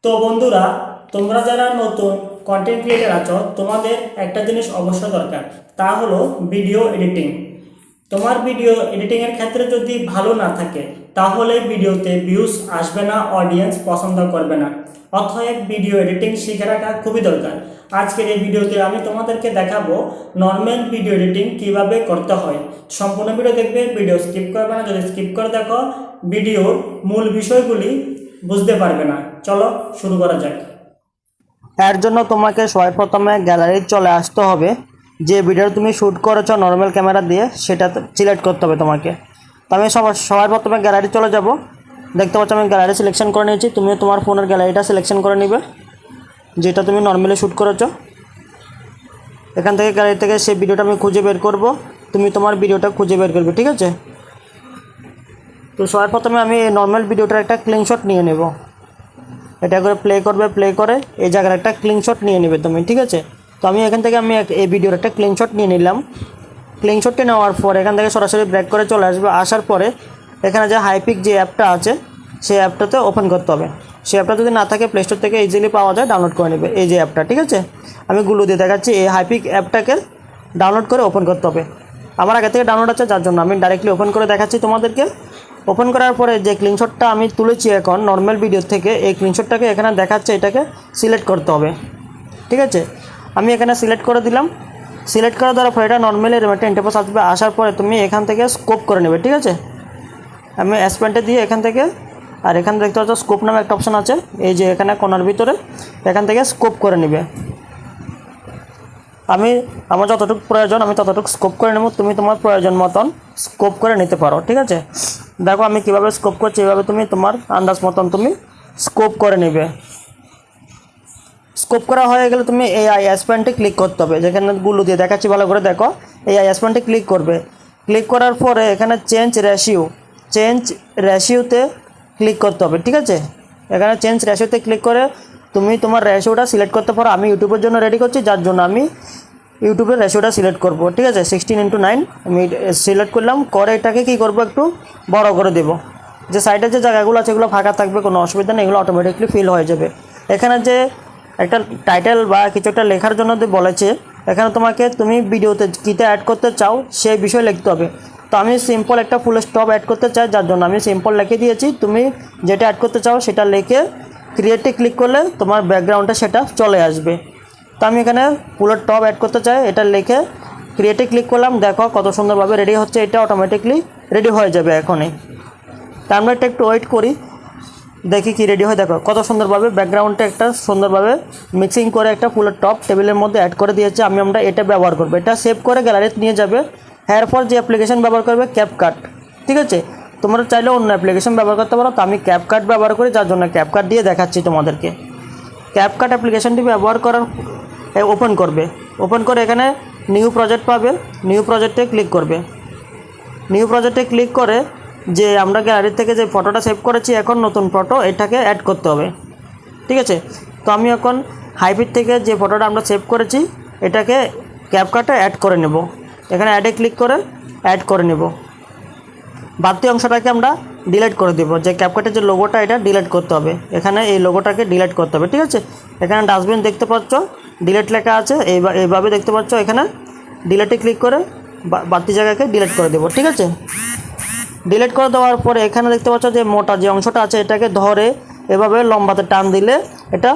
তো বন্ধুরা, তোমরা যারা নতুন কন্টেন্ট ক্রিয়েটর আছো, তোমাদের একটা জিনিস অবশ্য দরকার, তা হলো ভিডিও এডিটিং। তোমার ভিডিও এডিটিংয়ের ক্ষেত্রে যদি ভালো না থাকে, তাহলে ভিডিওতে ভিউজ আসবে না, অডিয়েন্স পছন্দ করবে না। অতএব ভিডিও এডিটিং শিখে রাখা খুবই দরকার। আজকের এই ভিডিওতে আমি তোমাদেরকে দেখাবো নর্মাল ভিডিও এডিটিং কিভাবে করতে হয়। সম্পূর্ণ ভিডিও দেখবে, ভিডিও স্কিপ করবে না। যদি স্কিপ করে দেখো, ভিডিওর মূল বিষয়গুলি বুঝতে পারবে না। চলো শুরু করা যাক। এর জন্য তোমাকে সবার প্রথমে গ্যালারি চলে আসতে হবে। যে ভিডিও তুমি শ্যুট করেছো নর্মাল ক্যামেরা দিয়ে, সেটা সিলেক্ট করতে হবে তোমাকে। তো আমি সবার প্রথমে গ্যালারি চলে যাব। দেখতে পাচ্ছ আমি গ্যালারি সিলেকশন করে নিয়েছি। তুমিও তোমার ফোনের গ্যালারিটা সিলেকশন করে নিবে, যেটা তুমি নর্মালি শ্যুট করেছো। এখান থেকে গ্যালারি থেকে সেই ভিডিওটা আমি খুঁজে বের করব, তুমি তোমার ভিডিওটা খুঁজে বের করবে, ঠিক আছে? তো সবার প্রথমে আমি এই নর্মাল ভিডিওটার একটা স্ক্রিনশট নিয়ে নেব। এটা করে প্লে করবে, প্লে করে এই জায়গার একটা স্ক্রিনশট নিয়ে নেবে তুমি, ঠিক আছে? তো আমি এখান থেকে এই ভিডিওর একটা স্ক্রিনশট নিয়ে নিলাম। স্ক্রিনশটটি নেওয়ার পর এখান থেকে সরাসরি ব্যাক করে চলে আসবে। আসার পরে এখানে যে হাইপিক যে অ্যাপটা আছে, সেই অ্যাপটাতে ওপেন করতে হবে। সেই অ্যাপটা যদি না থাকে, প্লে স্টোর থেকে ইজিলি পাওয়া যায়, ডাউনলোড করে নেবে এই যে অ্যাপটা, ঠিক আছে? আমি গুলো দিয়ে দেখাচ্ছি। এই হাইপিক অ্যাপটাকে ডাউনলোড করে ওপেন করতে হবে। আমার আগে থেকে ডাউনলোড আছে, যার জন্য আমি ডাইরেক্টলি ওপেন করে দেখাচ্ছি তোমাদেরকে। ওপেন করার পরে যে স্ক্রিনশটটা আমি তুলেছি এখন নর্মাল ভিডিও থেকে, এই স্ক্রিনশটটাকে এখানে দেখাচ্ছে, এটাকে সিলেক্ট করতে হবে, ঠিক আছে? আমি এখানে সিলেক্ট করে দিলাম। সিলেক্ট করে দেওয়ার পরে এটা নর্মালি এরকম একটা ইন্টারফেস আসবে। আসার পরে তুমি এখান থেকে স্কোপ করে নেবে, ঠিক আছে? আমি এসপেন্টে দিয়ে এখান থেকে, আর এখানে দেখতে পাচ্ছ স্কোপ নামে একটা অপশান আছে, এই যে এখানে কোনার ভিতরে, এখান থেকে স্কোপ করে নেবে। আমার যতটুকু প্রয়োজন আমি ততটুকু স্কোপ করে নেব। তুমি তোমার প্রয়োজন মতন স্কোপ করে নিতে পারো, ঠিক আছে? দেখো আমি কীভাবে স্কোপ করছি, এভাবে তুমি তোমার আন্দাজ মতন তুমি স্কোপ করে নেবে। স্কোপ করা হয়ে গেলে তুমি এই আই এসপেন্টে ক্লিক করতে হবে। যেখানে গুলো দিয়ে দেখাচ্ছি, ভালো করে দেখো। এই আই এসপেন্টে ক্লিক করবে। ক্লিক করার পরে এখানে চেঞ্জ রেশিওতে ক্লিক করতে হবে, ঠিক আছে? এখানে চেঞ্জ রেশিওতে ক্লিক করে তুমি তোমার রেশিওটা সিলেক্ট করতে পারো। আমি ইউটিউবের জন্য রেডি করছি, যার জন্য আমি ইউটিউবের রেশিওটা সিলেক্ট করব, ঠিক আছে? 16:9 আমি সিলেক্ট করলাম। করে এটাকে কী করব, একটু বড় করে দেব। যে সাইডের যে জায়গাগুলো আছে এগুলো ফাঁকা থাকবে, কোনো অসুবিধা নেই, এগুলো অটোমেটিকলি ফিল হয়ে যাবে। এখানে যে একটা টাইটেল বা কিছু একটা লেখার জন্য বলেছে, এখানে তুমি ভিডিওতে কীটা অ্যাড করতে চাও সেই বিষয়ে লিখতে হবে। তো আমি সিম্পল একটা ফুল স্টপ অ্যাড করতে চাই, যার জন্য আমি সিম্পল লিখে দিয়েছি। তুমি যেটা অ্যাড করতে চাও সেটা লিখে ক্রিয়েটে ক্লিক করলে তোমার ব্যাকগ্রাউন্ডে সেটা চলে আসবে। তো আমি এখানে ফুলের টপ অ্যাড করতে চাই, এটা লিখে ক্রিয়েটে ক্লিক করলাম। দেখো কত সুন্দরভাবে রেডি হচ্ছে, এটা অটোমেটিকলি রেডি হয়ে যাবে এখনই। তা আমরা এটা একটু ওয়েট করি, দেখি কি রেডি হয়। দেখো কত সুন্দরভাবে ব্যাকগ্রাউন্ডটা একটা সুন্দরভাবে মিক্সিং করে একটা ফুলের টপ টেবিলের মধ্যে অ্যাড করে দিয়েছে। আমরা এটা ব্যবহার করবো, এটা সেভ করে গ্যালারিতে নিয়ে যাবে। এরপর যে অ্যাপ্লিকেশন ব্যবহার করবে ক্যাপকাট, ঠিক আছে? তোমরা চাইলে অন্য অ্যাপ্লিকেশন ব্যবহার করতে পারো। তো আমি ক্যাপকাট ব্যবহার করি, যার জন্য ক্যাপকাট দিয়ে দেখাচ্ছি তোমাদেরকে। ক্যাপকাট অ্যাপ্লিকেশনটি ব্যবহার করার ওপেন করবে। ওপেন করে এখানে নিউ প্রজেক্ট পাবে, নিউ প্রজেক্টে ক্লিক করবে। নিউ প্রজেক্টে ক্লিক করে যে আমরা গ্যালারি থেকে যে ফটোটা সেভ করেছি, এখন নতুন ফটো এটাকে অ্যাড করতে হবে, ঠিক আছে? তো আমি এখন হাইপিক থেকে যে ফটোটা আমরা সেভ করেছি এটাকে ক্যাপকাটে অ্যাড করে নেব। এখানে অ্যাডে ক্লিক করে অ্যাড করে নেব। বাড়তি অংশটাকে আমরা ডিলিট করে দেব। যে ক্যাপকাটের যে লোগোটা, এটা ডিলিট করতে হবে। এখানে এই লোগোটাকে ডিলিট করতে হবে, ঠিক আছে? এখানে ডাস্টবিন দেখতে পাচ্ছ, ডিলিট লেখা আছে, এইভাবে দেখতে পাচ্ছ। এখানে ডিলিটে ক্লিক করে বাড়তি জায়গাকে ডিলিট করে দেব, ঠিক আছে? ডিলিট করে দেওয়ার পরে এখানে দেখতে পাচ্ছ যে মোটা যে অংশটা আছে, এটাকে ধরে এভাবে লম্বাতে টান দিলে এটা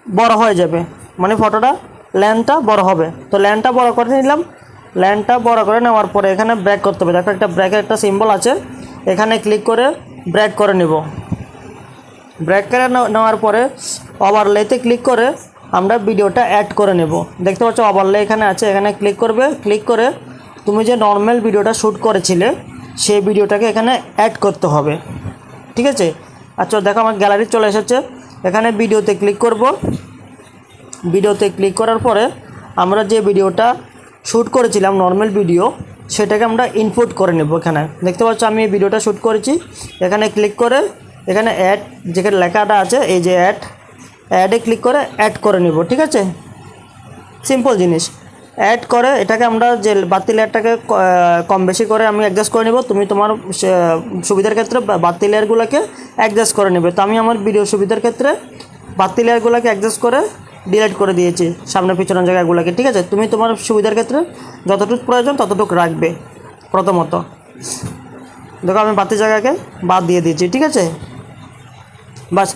বড় হয়ে যাবে, মানে ফটোটা লেন্থটা বড় হবে। তো লেন্থটা বড় করে নিলাম। লেন্থটা বড় করে নেওয়ার পরে এখানে ব্রেক করতে হবে। দেখো একটা ব্রেকের একটা সিম্বল আছে, এখানে ক্লিক করে ব্রেক করে নেব। ব্রেক করে নেওয়ার পরে ওভারলেতে ক্লিক করে আমরা ভিডিওটা অ্যাড করে নেব। দেখতে পাচ্ছ ওভারলে এখানে আছে, এখানে ক্লিক করবে। ক্লিক করে তুমি যে নর্মাল ভিডিওটা শ্যুট করেছিলে সেই ভিডিওটাকে এখানে অ্যাড করতে হবে, ঠিক আছে? আচ্ছা দেখো আমার গ্যালারি চলে এসেছে। এখানে ভিডিওতে ক্লিক করব। ভিডিওতে ক্লিক করার পরে আমরা যে ভিডিওটা শ্যুট করেছিলাম নর্মাল ভিডিও, সেটাকে আমরা ইনপুট করে নেব। এখানে দেখতে পাচ্ছ আমি এই ভিডিওটা শ্যুট করেছি। এখানে ক্লিক করে এখানে অ্যাড যেখানে লেখাটা আছে, এই যে অ্যাডে ক্লিক করে অ্যাড করে নেব, ঠিক আছে? সিম্পল জিনিস। অ্যাড করে এটাকে আমরা যে বাড়তি লেয়ারটাকে কম বেশি করে আমি অ্যাডজাস্ট করে নেব। তুমি তোমার সুবিধার ক্ষেত্রে বাড়তি লেয়ারগুলোকে অ্যাডজাস্ট করে নেবে। তো আমি আমার ভিডিও সুবিধার ক্ষেত্রে বাড়তি লেয়ারগুলোকে অ্যাডজাস্ট করে ডিলিট করে দিয়েছি সামনে পিছনের জায়গাগুলোকে, ঠিক আছে। তুমি তোমার সুবিধার ক্ষেত্রে যতটুকু প্রয়োজন ততটুকু রাখবে। প্রথমত দেখো আমি বাড়তি জায়গাকে বাদ দিয়ে দিয়েছি, ঠিক আছে। বাস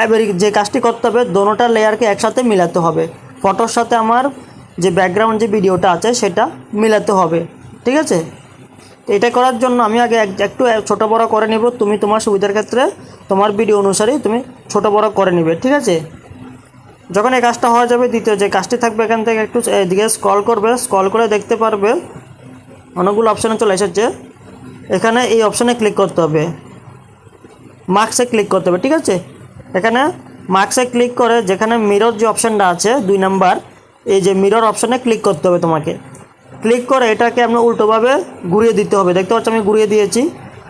এবার যে কাজটি করতে হবে, দোনোটা লেয়ারকে একসাথে মিলাতে হবে। ফটোর সাথে আমার যে ব্যাকগ্রাউন্ড যে ভিডিওটা আছে সেটা মিলাতে হবে, ঠিক আছে। এটা করার জন্য আমি আগে একটু ছোটো বড়ো করে নেব। তুমি তোমার সুবিধার ক্ষেত্রে তোমার ভিডিও অনুসারেই তুমি ছোটো বড়ো করে নেবে, ঠিক আছে। যখন এই কাজটা হয়ে যাবে, দ্বিতীয় যে কাজটি থাকবে এখান থেকে একটু এদিকে স্ক্রল করবে, স্ক্রল করে দেখতে পারবে অনেকগুলো অপশানে চলে এসেছে। এখানে এই অপশানে ক্লিক করতে হবে, মার্কসে ক্লিক করতে হবে, ঠিক আছে। এখানে মার্কসে ক্লিক করে যেখানে মিরর যে অপশানটা আছে 2 নাম্বার, এই যে মিরর অপশানে ক্লিক করতে হবে তোমাকে। ক্লিক করে এটাকে আমরা উল্টোভাবে ঘুরিয়ে দিতে হবে। দেখতে পাচ্ছ আমি ঘুরিয়ে দিয়েছি,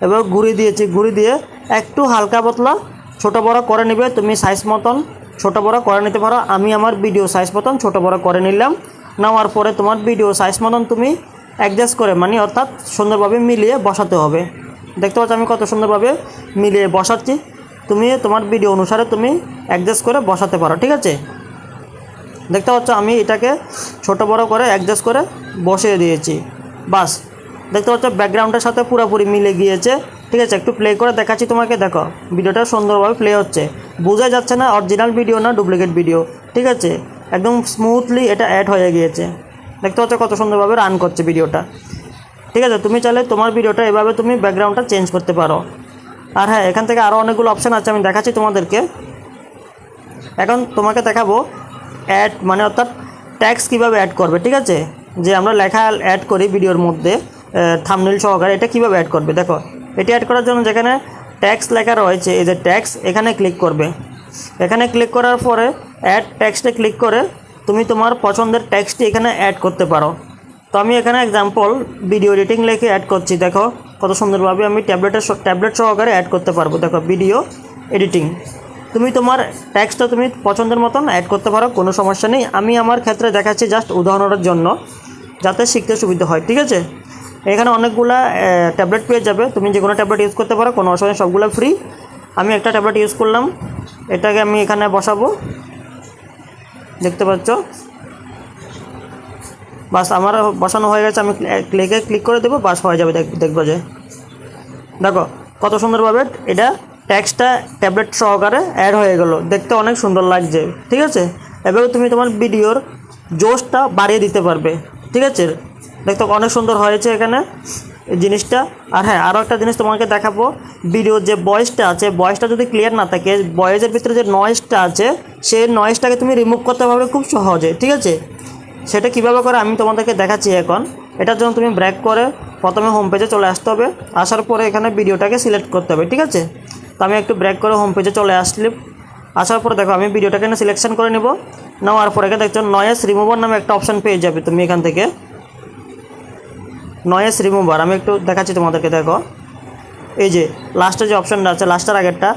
এবার ঘুরিয়ে দিয়েছি। ঘুরিয়ে দিয়ে একটু হালকা পাতলা ছোটো বড়ো করে নেবে। তুমি সাইজ মতন ছোটো বড়ো করে নিতে পারো। আমি আমার ভিডিও সাইজ মতন ছোটো বড়ো করে নিলাম। নেওয়ার পরে তোমার ভিডিও সাইজ মতন তুমি অ্যাডজাস্ট করে অর্থাৎ সুন্দরভাবে মিলিয়ে বসাতে হবে। দেখতে পাচ্ছ আমি কত সুন্দরভাবে মিলিয়ে বসাচ্ছি। তুমি তোমার ভিডিও অনুসারে তুমি অ্যাডজাস্ট করে বসাতে পারো, ঠিক আছে। দেখতে পাচ্ছ আমি এটাকে ছোট বড় করে অ্যাডজাস্ট করে বসিয়ে দিয়েছি। বাস দেখতে পাচ্ছ ব্যাকগ্রাউন্ডের সাথে পুরোপুরি মিলে গিয়েছে, ঠিক আছে। একটু প্লে করে দেখাচ্ছি তোমাকে, দেখো ভিডিওটা সুন্দরভাবে প্লে হচ্ছে। বোঝা যাচ্ছে না অরিজিনাল ভিডিও না ডুপ্লিকেট ভিডিও, ঠিক আছে। একদম স্মুথলি এটা অ্যাড হয়ে গিয়েছে। দেখতে পাচ্ছ কত সুন্দরভাবে রান করছে ভিডিওটা, ঠিক আছে। তুমি চাইলে তোমার ভিডিওটা এভাবে তুমি ব্যাকগ্রাউন্ডটা চেঞ্জ করতে পারো। আর হ্যাঁ, এখান থেকে আরও অনেকগুলো অপশান আছে, আমি দেখাচ্ছি তোমাদেরকে। এখন তোমাকে দেখাবো অ্যাড অর্থাৎ ট্যাক্স কীভাবে অ্যাড করবে, ঠিক আছে। যে আমরা লেখা অ্যাড করি ভিডিওর মধ্যে থাম্বনেল সহকারে, এটা কীভাবে অ্যাড করবে দেখো। এটি অ্যাড করার জন্য যেখানে ট্যাক্স লেখা রয়েছে, এই যে ট্যাক্স, এখানে ক্লিক করবে। এখানে ক্লিক করার পরে অ্যাড ট্যাক্সটে ক্লিক করে তুমি তোমার পছন্দের ট্যাক্সটি এখানে অ্যাড করতে পারো। তো আমি এখানে এক্সাম্পল ভিডিও এডিটিং লিখে অ্যাড করছি। দেখো কত সুন্দরভাবে আমি ট্যাবলেট সহকারে অ্যাড করতে পারবো। দেখো ভিডিও এডিটিং, তুমি তোমার ট্যাক্সটা তুমি পছন্দের মতন অ্যাড করতে পারো, কোনো সমস্যা নেই। আমি আমার ক্ষেত্রে দেখাচ্ছি জাস্ট উদাহরণের জন্য, যাতে শিখতে সুবিধা হয়, ঠিক আছে। এখানে অনেকগুলা ট্যাবলেট পেয়ে যাবে, তুমি যে কোনো ট্যাবলেট ইউজ করতে পারো, কোনো অসুবিধা, সবগুলো ফ্রি। আমি একটা ট্যাবলেট ইউজ করলাম, এটাকে আমি এখানে বসাবো, দেখতে পাচ্ছ। বাস আমার বসানো হয়ে গেছে, আমি ক্লিক করে দেবো, বাস হয়ে যাবে। দেখবো যে দেখো কত সুন্দরভাবে এটা ট্যাক্সটা ট্যাবলেট সহকারে অ্যাড হয়ে গেল, দেখতে অনেক সুন্দর লাগছে, ঠিক আছে। এভাবে তুমি তোমার ভিডিওর জোশটা বাড়িয়ে দিতে পারবে, ঠিক আছে। দেখতে অনেক সুন্দর হয়েছে এখানে এই জিনিসটা। আর হ্যাঁ, আরও একটা জিনিস তোমাকে দেখাবো, ভিডিওর যে ভয়েসটা আছে, ভয়েসটা যদি ক্লিয়ার না থাকে, ভয়েসের ভিতরে যে নয়েজটা আছে, সেই নয়েজটাকে তুমি রিমুভ করতে পারবে খুব সহজে, ঠিক আছে। সেটা কীভাবে করে আমি তোমাদেরকে দেখাচ্ছি এখন। এটার জন্য তুমি ব্রেক করে প্রথমে হোম পেজে চলে আসতে হবে। আসার পরে এখানে ভিডিওটাকে সিলেক্ট করতে হবে, ঠিক আছে। তো আমি একটু ব্রেক করে হোম পেজে চলে আসলাম। আসার পরে দেখো আমি ভিডিওটাকে সিলেকশন করে নেব। নেওয়ার পরে এখানে দেখছো নয়েজ রিমুভার নামে একটা অপশান পেয়ে যাবে তুমি এখান থেকে। নয়েজ রিমুভার আমি একটু দেখাচ্ছি তোমাদেরকে। দেখো এই যে লাস্টে যে অপশানটা আছে, লাস্টের আগেরটা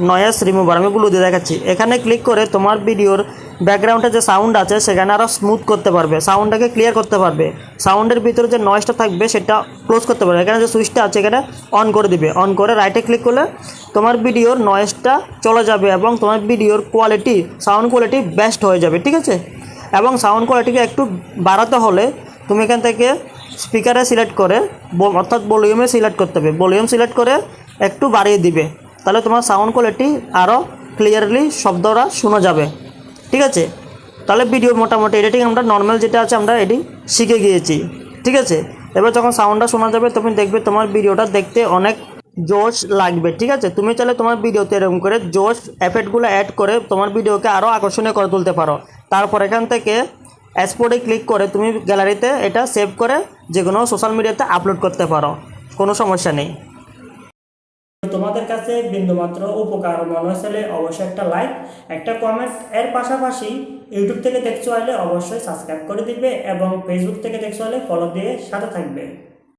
নয়েজ রিমুভার, আমি ব্লু দিয়ে দেখাচ্ছি। এখানে ক্লিক করে তোমার ভিডিওর ব্যাকগ্রাউন্ডে যে সাউন্ড আছে সেখানে আরও স্মুথ করতে পারবে, সাউন্ডটাকে ক্লিয়ার করতে পারবে। সাউন্ডের ভিতরে যে নয়েজটা থাকবে সেটা ক্লোজ করতে পারবে। এখানে যে সুইচটা আছে এখানে অন করে দিবে, অন করে রাইটে ক্লিক করলে তোমার ভিডিওর নয়েজটা চলে যাবে এবং তোমার ভিডিওর কোয়ালিটি, সাউন্ড কোয়ালিটি বেস্ট হয়ে যাবে, ঠিক আছে। এবং সাউন্ড কোয়ালিটিকে একটু বাড়াতে হলে তুমি এখান থেকে স্পিকারে সিলেক্ট করে অর্থাৎ ভলিউমে সিলেক্ট করতে হবে। ভলিউম সিলেক্ট করে একটু বাড়িয়ে দিবে, তাহলে তোমার সাউন্ড কোয়ালিটি আরও ক্লিয়ারলি শব্দটা শোনা যাবে, ঠিক আছে। তাহলে ভিডিও মোটামুটি এডিটিং আমরা নর্মাল যেটা আছে আমরা এডিটিং শিখে গিয়েছি, ঠিক আছে। এবার যখন সাউন্ডটা শোনা যাবে তুমি দেখবে তোমার ভিডিওটা দেখতে অনেক জোশ লাগবে, ঠিক আছে। তুমি চাইলে তোমার ভিডিওতে এরকম করে জোশ এফেক্টগুলো অ্যাড করে তোমার ভিডিওকে আরও আকর্ষণীয় করে তুলতে পারো। তারপর এখান থেকে এক্সপোর্টে ক্লিক করে তুমি গ্যালারিতে এটা সেভ করে যে কোনো সোশ্যাল মিডিয়াতে আপলোড করতে পারো, কোনো সমস্যা নেই। তোমাদের কাছে বিন্দুমাত্র উপকার মনে হলে অবশ্যই একটা লাইক, একটা কমেন্ট, এর পাশাপাশি ইউটিউব থেকে দেখছো হলে অবশ্যই সাবস্ক্রাইব করে দিবে এবং ফেসবুক থেকে দেখছো হলে ফলো দিয়ে সাথে থাকবে।